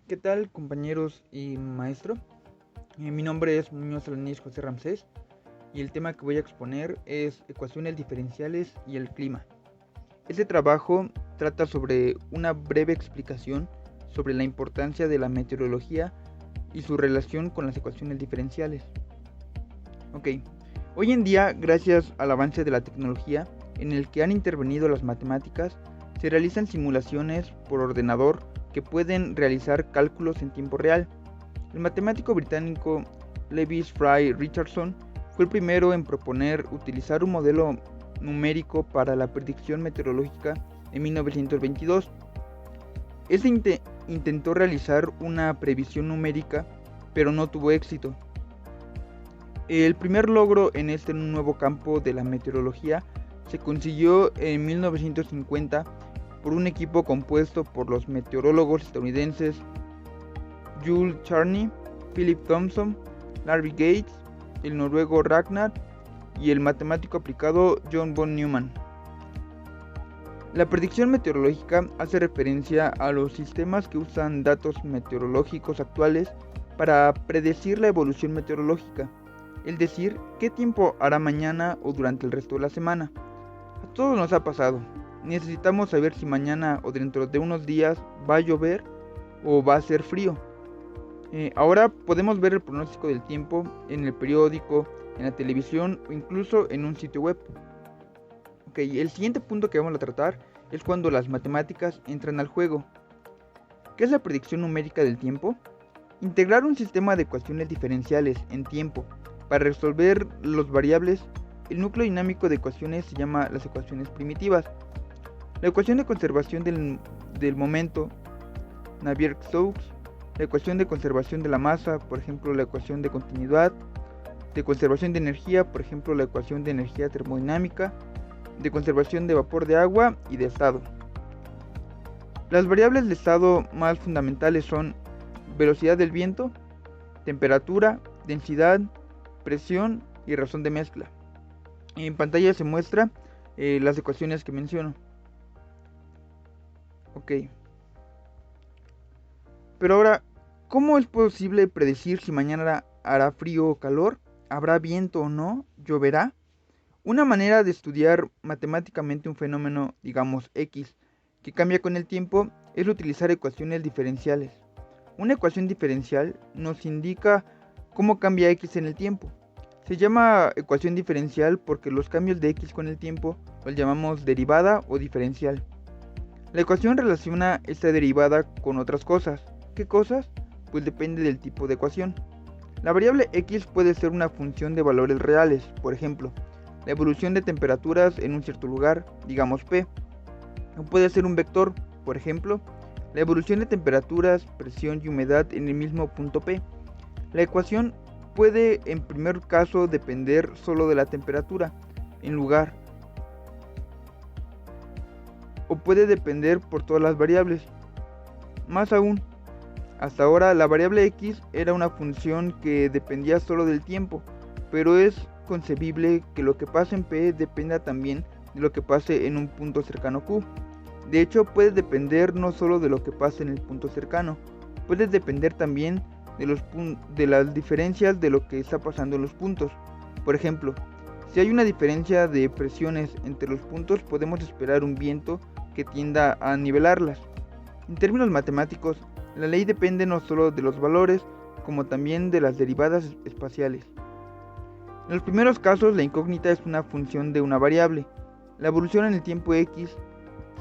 ¿Qué tal, compañeros y maestro? Mi nombre es Muñoz Alanis José Ramsés y el tema que voy a exponer es ecuaciones diferenciales y el clima. Este trabajo trata sobre una breve explicación sobre la importancia de la meteorología y su relación con las ecuaciones diferenciales. Ok, hoy en día, gracias al avance de la tecnología en el que han intervenido las matemáticas, se realizan simulaciones por ordenador que pueden realizar cálculos en tiempo real. El matemático británico Lewis Fry Richardson fue el primero en proponer utilizar un modelo numérico para la predicción meteorológica en 1922. Intentó realizar una previsión numérica, pero no tuvo éxito. El primer logro en este nuevo campo de la meteorología se consiguió en 1950 por un equipo compuesto por los meteorólogos estadounidenses Jules Charny, Philip Thomson, Larry Gates, el noruego Ragnar y el matemático aplicado John von Neumann. La predicción meteorológica hace referencia a los sistemas que usan datos meteorológicos actuales para predecir la evolución meteorológica, es decir, qué tiempo hará mañana o durante el resto de la semana. A todos nos ha pasado. Necesitamos saber si mañana o dentro de unos días va a llover o va a ser frío. Ahora podemos ver el pronóstico del tiempo en el periódico, en la televisión o incluso en un sitio web. Ok, el siguiente punto que vamos a tratar es cuando las matemáticas entran al juego. ¿Qué es la predicción numérica del tiempo? Integrar un sistema de ecuaciones diferenciales en tiempo para resolver los variables. El núcleo dinámico de ecuaciones se llama las ecuaciones primitivas. La ecuación de conservación del momento, Navier-Stokes, la ecuación de conservación de la masa, por ejemplo la ecuación de continuidad, de conservación de energía, por ejemplo la ecuación de energía termodinámica, de conservación de vapor de agua y de estado. Las variables de estado más fundamentales son velocidad del viento, temperatura, densidad, presión y razón de mezcla. En pantalla se muestra las ecuaciones que menciono. Ok. Pero ahora, ¿cómo es posible predecir si mañana hará frío o calor? ¿Habrá viento o no? ¿Lloverá? Una manera de estudiar matemáticamente un fenómeno, digamos X, que cambia con el tiempo, es utilizar ecuaciones diferenciales. Una ecuación diferencial nos indica cómo cambia X en el tiempo. Se llama ecuación diferencial porque los cambios de X con el tiempo los llamamos derivada o diferencial. La ecuación relaciona esta derivada con otras cosas. ¿Qué cosas? Pues depende del tipo de ecuación. La variable X puede ser una función de valores reales, por ejemplo, la evolución de temperaturas en un cierto lugar, digamos P. O puede ser un vector, por ejemplo, la evolución de temperaturas, presión y humedad en el mismo punto P. La ecuación puede en primer caso depender solo de la temperatura en lugar, o puede depender por todas las variables. Más aún, hasta ahora la variable X era una función que dependía solo del tiempo, pero es concebible que lo que pase en P dependa también de lo que pase en un punto cercano Q. De hecho, puede depender no solo de lo que pase en el punto cercano, puede depender también de las diferencias de lo que está pasando en los puntos. Por ejemplo, si hay una diferencia de presiones entre los puntos, podemos esperar un viento que tienda a nivelarlas. En términos matemáticos, la ley depende no solo de los valores, como también de las derivadas espaciales. En los primeros casos, la incógnita es una función de una variable. La evolución en el tiempo X,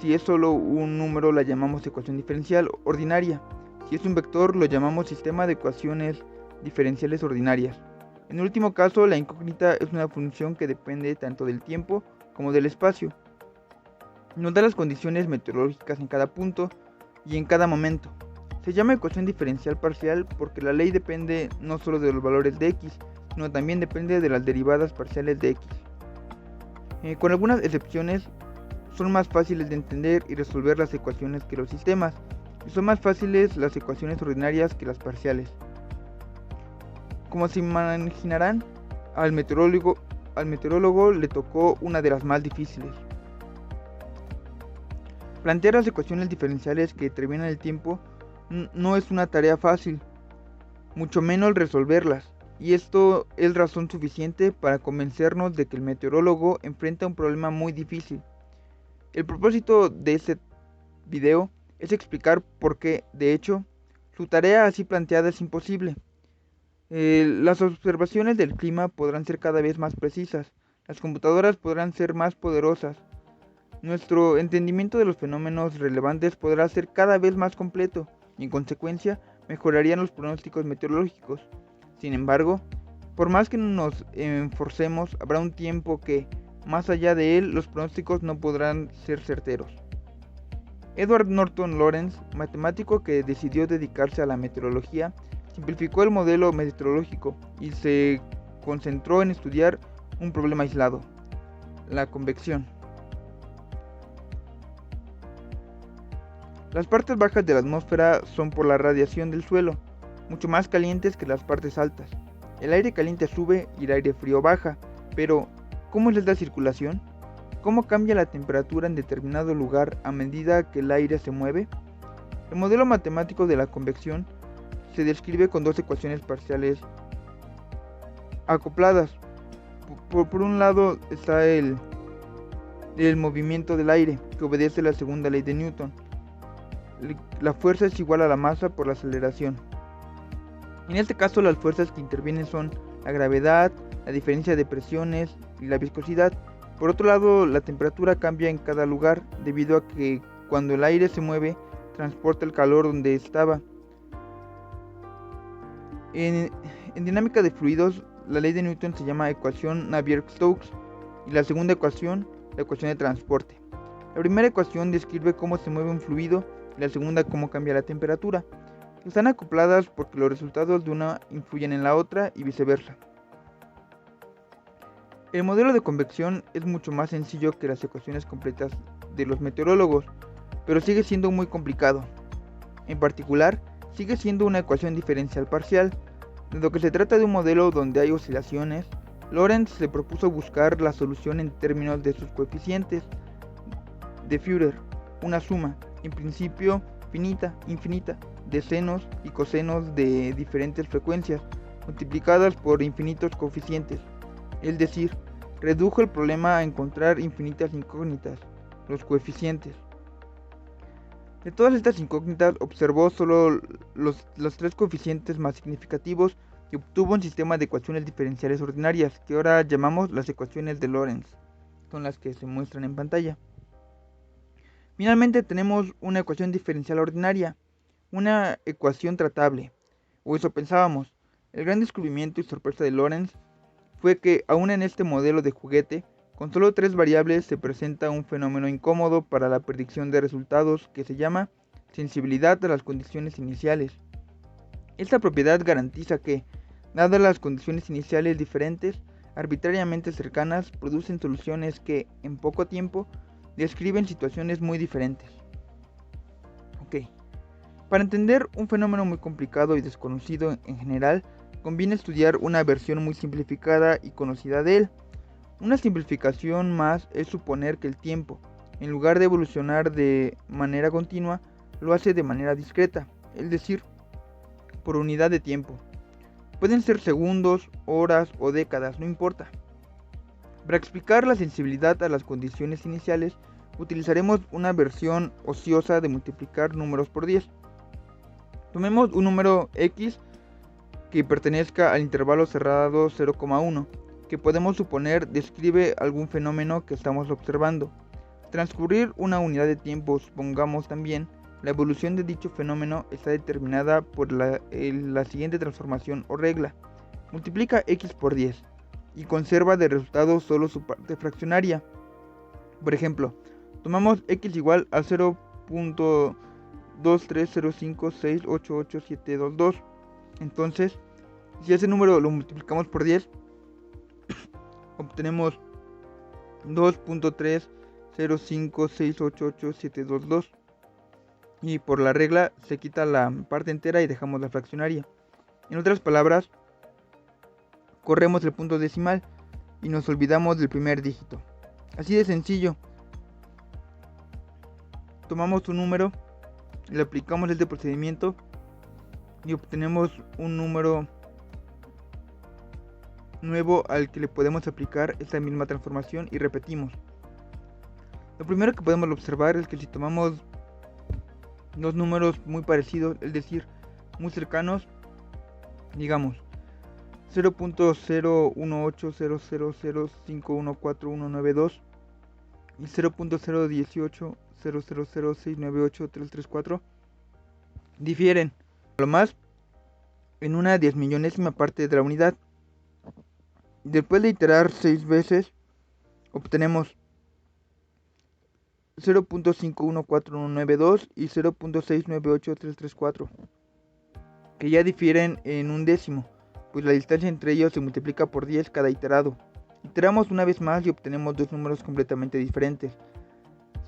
si es solo un número, la llamamos ecuación diferencial ordinaria. Si es un vector, lo llamamos sistema de ecuaciones diferenciales ordinarias. En el último caso, la incógnita es una función que depende tanto del tiempo como del espacio. Nos da las condiciones meteorológicas en cada punto y en cada momento. Se llama ecuación diferencial parcial porque la ley depende no solo de los valores de X, sino también depende de las derivadas parciales de X. Con algunas excepciones, son más fáciles de entender y resolver las ecuaciones que los sistemas, y son más fáciles las ecuaciones ordinarias que las parciales. Como se imaginarán, al meteorólogo le tocó una de las más difíciles. Plantear las ecuaciones diferenciales que determinan el tiempo No es una tarea fácil, mucho menos resolverlas, y esto es razón suficiente para convencernos de que el meteorólogo enfrenta un problema muy difícil. El propósito de este video es explicar por qué, de hecho, su tarea así planteada es imposible. Las observaciones del clima podrán ser cada vez más precisas, las computadoras podrán ser más poderosas, nuestro entendimiento de los fenómenos relevantes podrá ser cada vez más completo y en consecuencia mejorarían los pronósticos meteorológicos. Sin embargo, por más que nos esforcemos, habrá un tiempo que, más allá de él, los pronósticos no podrán ser certeros. Edward Norton Lawrence, matemático que decidió dedicarse a la meteorología, simplificó el modelo meteorológico y se concentró en estudiar un problema aislado: la convección. Las partes bajas de la atmósfera son, por la radiación del suelo, mucho más calientes que las partes altas. El aire caliente sube y el aire frío baja, pero ¿cómo es la circulación? ¿Cómo cambia la temperatura en determinado lugar a medida que el aire se mueve? El modelo matemático de la convección se describe con dos ecuaciones parciales acopladas. Por un lado está el movimiento del aire, que obedece a la segunda ley de Newton. La fuerza es igual a la masa por la aceleración. En este caso, las fuerzas que intervienen son la gravedad, la diferencia de presiones y la viscosidad. Por otro lado, la temperatura cambia en cada lugar debido a que cuando el aire se mueve, transporta el calor donde estaba. En dinámica de fluidos, la ley de Newton se llama ecuación Navier-Stokes y la segunda ecuación, la ecuación de transporte. La primera ecuación describe cómo se mueve un fluido y la segunda cómo cambia la temperatura. Están acopladas porque los resultados de una influyen en la otra y viceversa. El modelo de convección es mucho más sencillo que las ecuaciones completas de los meteorólogos, pero sigue siendo muy complicado. En particular, sigue siendo una ecuación diferencial parcial. Dado que se trata de un modelo donde hay oscilaciones, Lorentz se propuso buscar la solución en términos de sus coeficientes de Führer, una suma, en principio infinita, de senos y cosenos de diferentes frecuencias, multiplicadas por infinitos coeficientes. Es decir, redujo el problema a encontrar infinitas incógnitas, los coeficientes. De todas estas incógnitas, observó solo los tres coeficientes más significativos y obtuvo un sistema de ecuaciones diferenciales ordinarias, que ahora llamamos las ecuaciones de Lorentz. Son las que se muestran en pantalla. Finalmente tenemos una ecuación diferencial ordinaria, una ecuación tratable, o eso pensábamos. El gran descubrimiento y sorpresa de Lorentz fue que, aún en este modelo de juguete, con solo tres variables se presenta un fenómeno incómodo para la predicción de resultados que se llama sensibilidad a las condiciones iniciales. Esta propiedad garantiza que, dadas las condiciones iniciales diferentes, arbitrariamente cercanas, producen soluciones que, en poco tiempo, describen situaciones muy diferentes. Para entender un fenómeno muy complicado y desconocido en general, conviene estudiar una versión muy simplificada y conocida de él. Una simplificación más es suponer que el tiempo, en lugar de evolucionar de manera continua, lo hace de manera discreta, es decir, por unidad de tiempo. Pueden ser segundos, horas o décadas, no importa. Para explicar la sensibilidad a las condiciones iniciales, utilizaremos una versión ociosa de multiplicar números por 10. Tomemos un número x que pertenezca al intervalo cerrado 0,1, que podemos suponer describe algún fenómeno que estamos observando. Transcurrir una unidad de tiempo, supongamos también, la evolución de dicho fenómeno está determinada por la siguiente transformación o regla. Multiplica x por 10 y conserva de resultado solo su parte fraccionaria. Por ejemplo, tomamos x igual a 0.23056887722. Entonces, si ese número lo multiplicamos por 10, obtenemos 2.305688722. Y por la regla se quita la parte entera y dejamos la fraccionaria. En otras palabras, corremos el punto decimal y nos olvidamos del primer dígito. Así de sencillo. Tomamos un número Le aplicamos este procedimiento y obtenemos un número nuevo al que le podemos aplicar esta misma transformación y repetimos. Lo primero que podemos observar es que si tomamos dos números muy parecidos, es decir, muy cercanos, digamos 0.0180005141992 y 0.0180006983334, difieren a lo más en una 10.000.000ª parte de la unidad. Después de iterar 6 veces, obtenemos 0.514192 y 0.698334, que ya difieren en un décimo, pues la distancia entre ellos se multiplica por 10 cada iterado. Iteramos una vez más y obtenemos dos números completamente diferentes,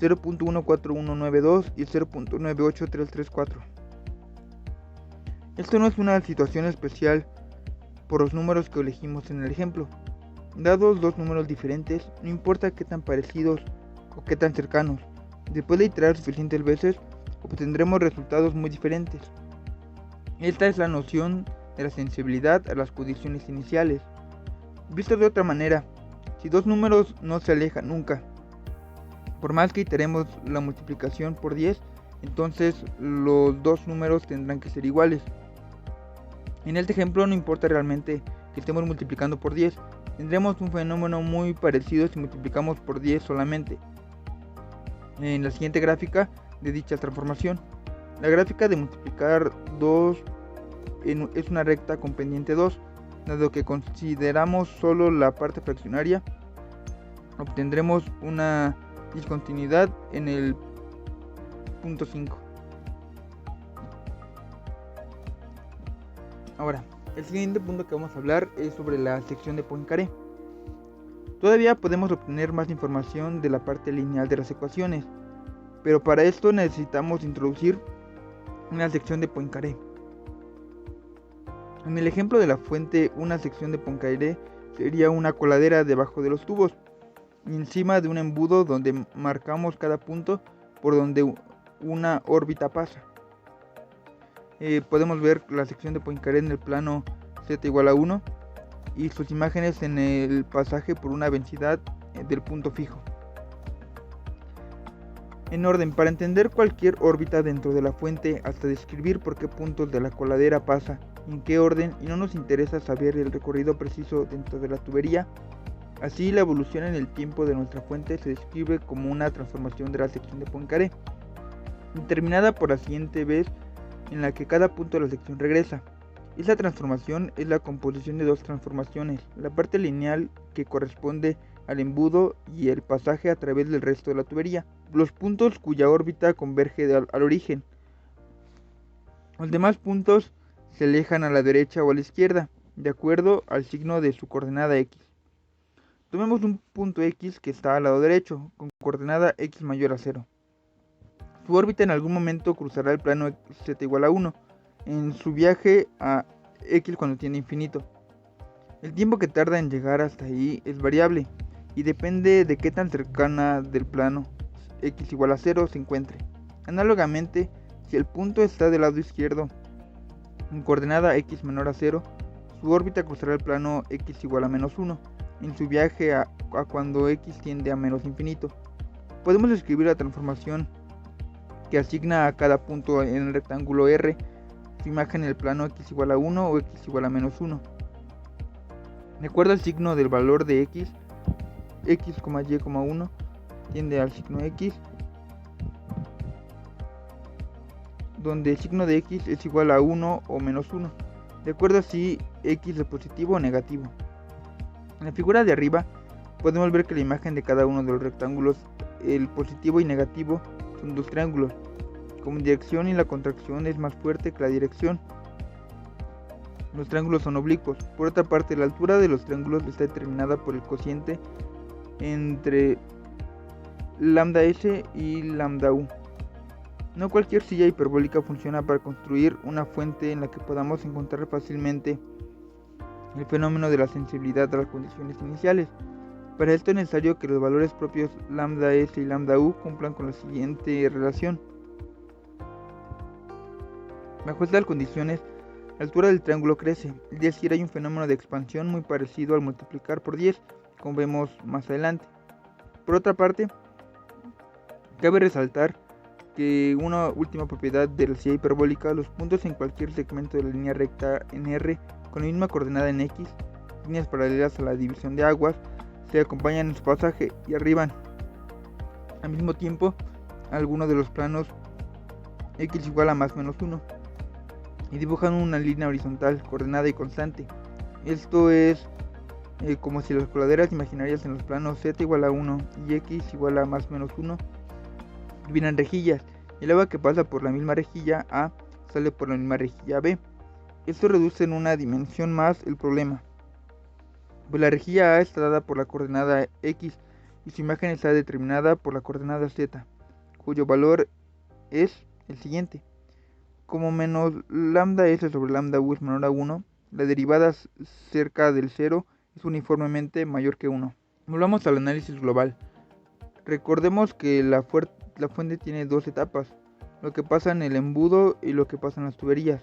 0.14192 y 0.98334. Esto no es una situación especial por los números que elegimos en el ejemplo. Dados dos números diferentes, no importa qué tan parecidos o qué tan cercanos, después de iterar suficientes veces, obtendremos resultados muy diferentes. Esta es la noción de la sensibilidad a las condiciones iniciales. Visto de otra manera, si dos números no se alejan nunca, por más que iteremos la multiplicación por 10, entonces los dos números tendrán que ser iguales. En este ejemplo no importa realmente que estemos multiplicando por 10, tendremos un fenómeno muy parecido si multiplicamos por 10 solamente. En la siguiente gráfica de dicha transformación, la gráfica de multiplicar 2 es una recta con pendiente 2, dado que consideramos solo la parte fraccionaria, obtendremos una discontinuidad en el punto 5. Ahora, el siguiente punto que vamos a hablar es sobre la sección de Poincaré. Todavía podemos obtener más información de la parte lineal de las ecuaciones, pero para esto necesitamos introducir una sección de Poincaré. En el ejemplo de la fuente, una sección de Poincaré sería una coladera debajo de los tubos y encima de un embudo donde marcamos cada punto por donde una órbita pasa. Podemos ver la sección de Poincaré en el plano z igual a 1 y sus imágenes en el pasaje por una densidad del punto fijo. En orden, para entender cualquier órbita dentro de la fuente hasta describir por qué puntos de la coladera pasa, en qué orden, y no nos interesa saber el recorrido preciso dentro de la tubería. Así, la evolución en el tiempo de nuestra fuente se describe como una transformación de la sección de Poincaré, determinada por la siguiente vez en la que cada punto de la sección regresa. Esta transformación es la composición de dos transformaciones, la parte lineal que corresponde al embudo y el pasaje a través del resto de la tubería, los puntos cuya órbita converge al origen. Los demás puntos se alejan a la derecha o a la izquierda, de acuerdo al signo de su coordenada x. Tomemos un punto x que está al lado derecho, con coordenada x mayor a 0. Su órbita en algún momento cruzará el plano z igual a 1, en su viaje a x cuando tiende a infinito. El tiempo que tarda en llegar hasta ahí es variable, y depende de qué tan cercana del plano x igual a 0 se encuentre. Análogamente, si el punto está del lado izquierdo, en coordenada x menor a 0, su órbita cruzará el plano x igual a menos 1, en su viaje a cuando x tiende a menos infinito. Podemos escribir la transformación que asigna a cada punto en el rectángulo R su imagen en el plano x igual a 1 o x igual a menos 1. De acuerdo al signo del valor de x, y,1 tiende al signo x, donde el signo de x es igual a 1 o menos 1, de acuerdo a si x es positivo o negativo. En la figura de arriba podemos ver que la imagen de cada uno de los rectángulos, el positivo y negativo, son dos triángulos, como dirección y la contracción es más fuerte que la dirección. Los triángulos son oblicuos. Por otra parte, la altura de los triángulos está determinada por el cociente entre lambda s y lambda u. No cualquier silla hiperbólica funciona para construir una fuente en la que podamos encontrar fácilmente el fenómeno de la sensibilidad a las condiciones iniciales. Para esto es necesario que los valores propios lambda s y lambda u cumplan con la siguiente relación. Bajo estas condiciones, la altura del triángulo crece, es decir, hay un fenómeno de expansión muy parecido al multiplicar por 10, como vemos más adelante. Por otra parte, cabe resaltar que una última propiedad de la silla hiperbólica: los puntos en cualquier segmento de la línea recta en R con la misma coordenada en X, líneas paralelas a la división de aguas, se acompañan en su pasaje y arriban al mismo tiempo alguno de los planos X igual a más menos 1 y dibujan una línea horizontal, coordenada y constante. Esto es como si las coladeras imaginarias en los planos Z igual a 1 y X igual a más menos 1 tuvieran rejillas, y el agua que pasa por la misma rejilla A sale por la misma rejilla B. Esto reduce en una dimensión más el problema, pues la rejilla A está dada por la coordenada X y su imagen está determinada por la coordenada Z, cuyo valor es el siguiente: como menos lambda S sobre lambda U es menor a 1, la derivada cerca del 0 es uniformemente mayor que 1. Volvamos al análisis global. Recordemos que la fuente tiene dos etapas: lo que pasa en el embudo y lo que pasa en las tuberías.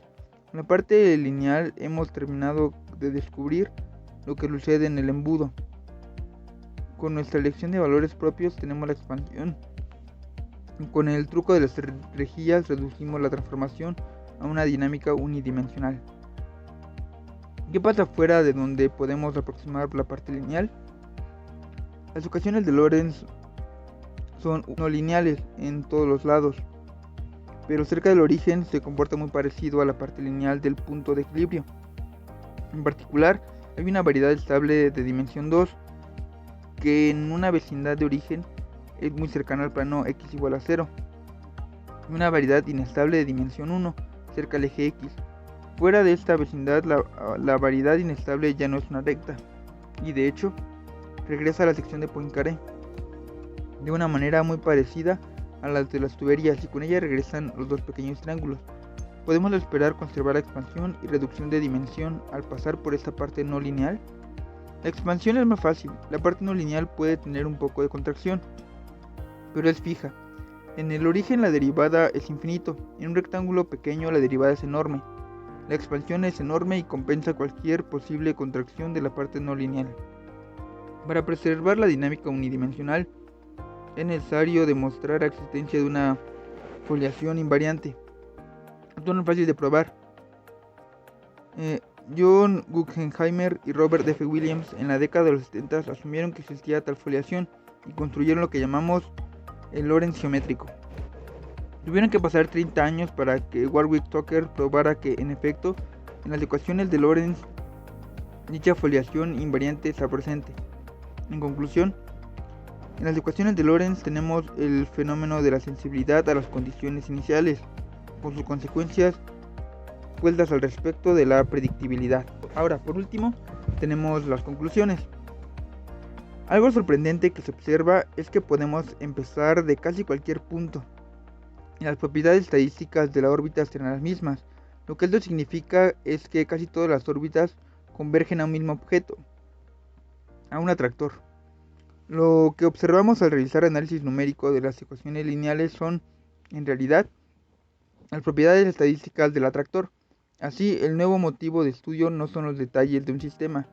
En la parte lineal hemos terminado de descubrir lo que sucede en el embudo. Con nuestra elección de valores propios tenemos la expansión. Con el truco de las rejillas reducimos la transformación a una dinámica unidimensional. ¿Qué pasa fuera de donde podemos aproximar la parte lineal? Las ecuaciones de Lorentz son no lineales en todos los lados, pero cerca del origen se comporta muy parecido a la parte lineal del punto de equilibrio. En particular, hay una variedad estable de dimensión 2 que en una vecindad de origen es muy cercana al plano X igual a 0, y una variedad inestable de dimensión 1 cerca al eje X. Fuera de esta vecindad, la variedad inestable ya no es una recta, y de hecho regresa a la sección de Poincaré de una manera muy parecida a la de las tuberías, y con ella regresan los dos pequeños triángulos. ¿Podemos esperar conservar la expansión y reducción de dimensión al pasar por esta parte no lineal? La expansión es más fácil. La parte no lineal puede tener un poco de contracción, pero es fija. En el origen la derivada es infinito, en un rectángulo pequeño la derivada es enorme. La expansión es enorme y compensa cualquier posible contracción de la parte no lineal. Para preservar la dinámica unidimensional es necesario demostrar la existencia de una foliación invariante. Esto no es fácil de probar. John Guggenheimer y Robert F. Williams en la década de los 70 asumieron que existía tal foliación y construyeron lo que llamamos el Lorentz geométrico. Tuvieron que pasar 30 años para que Warwick Tucker probara que, en efecto, en las ecuaciones de Lorentz dicha foliación invariante está presente. En conclusión, en las ecuaciones de Lorentz tenemos el fenómeno de la sensibilidad a las condiciones iniciales, con sus consecuencias vueltas al respecto de la predictibilidad. Ahora, por último, tenemos las conclusiones. Algo sorprendente que se observa es que podemos empezar de casi cualquier punto, y las propiedades estadísticas de la órbita serán las mismas. Lo que esto significa es que casi todas las órbitas convergen a un mismo objeto, a un atractor. Lo que observamos al realizar análisis numérico de las ecuaciones lineales son, en realidad, las propiedades estadísticas del atractor. Así, el nuevo motivo de estudio no son los detalles de un sistema,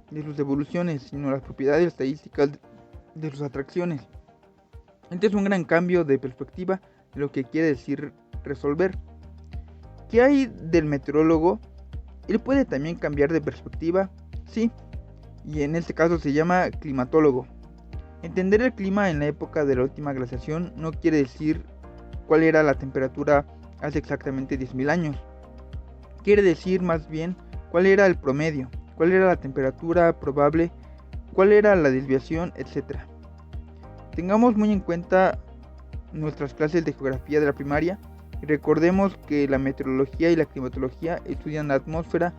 de sus evoluciones, sino las propiedades estadísticas de sus atracciones. Este es un gran cambio de perspectiva de lo que quiere decir resolver. ¿Qué hay del meteorólogo? ¿Él puede también cambiar de perspectiva? Sí, y en este caso se llama climatólogo. Entender el clima en la época de la última glaciación no quiere decir cuál era la temperatura hace exactamente 10.000 años. Quiere decir más bien cuál era el promedio, cuál era la temperatura probable, cuál era la desviación, etc. Tengamos muy en cuenta nuestras clases de geografía de la primaria y recordemos que la meteorología y la climatología estudian la atmósfera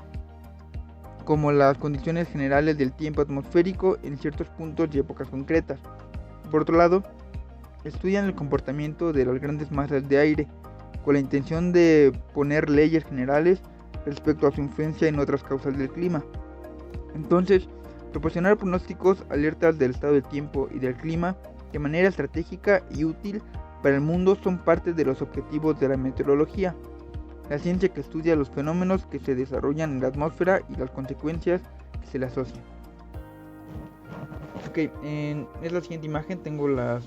como las condiciones generales del tiempo atmosférico en ciertos puntos y épocas concretas. Por otro lado, estudian el comportamiento de las grandes masas de aire con la intención de poner leyes generales respecto a su influencia en otras causas del clima. Entonces, proporcionar pronósticos alertas del estado del tiempo y del clima de manera estratégica y útil para el mundo son parte de los objetivos de la meteorología. la ciencia que estudia los fenómenos que se desarrollan en la atmósfera y las consecuencias que se le asocian. Ok, en la siguiente imagen tengo las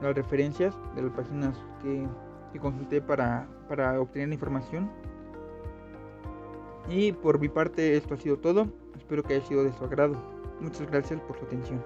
referencias de las páginas que consulté para obtener la información. Y por mi parte esto ha sido todo. Espero que haya sido de su agrado. Muchas gracias por su atención.